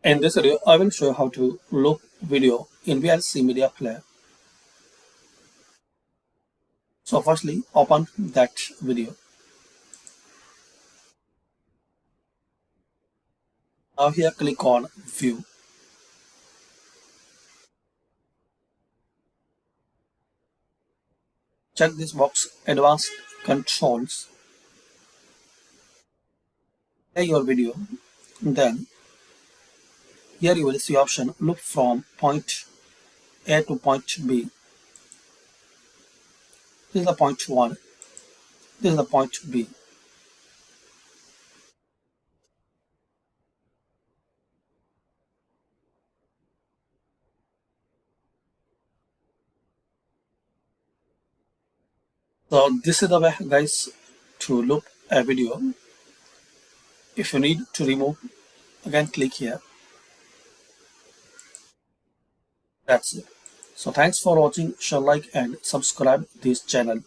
In this video, I will show you how to loop video in VLC media player. So firstly, open that video. Now here click on View. Check this box, Advanced Controls. Play your video. Then here you will see option Loop from point A to point B. This is the point 1. This is the point B. So this is the way, guys, to loop a video. If you need to remove, again click here. That's it. So thanks for watching. Share, like and subscribe this channel.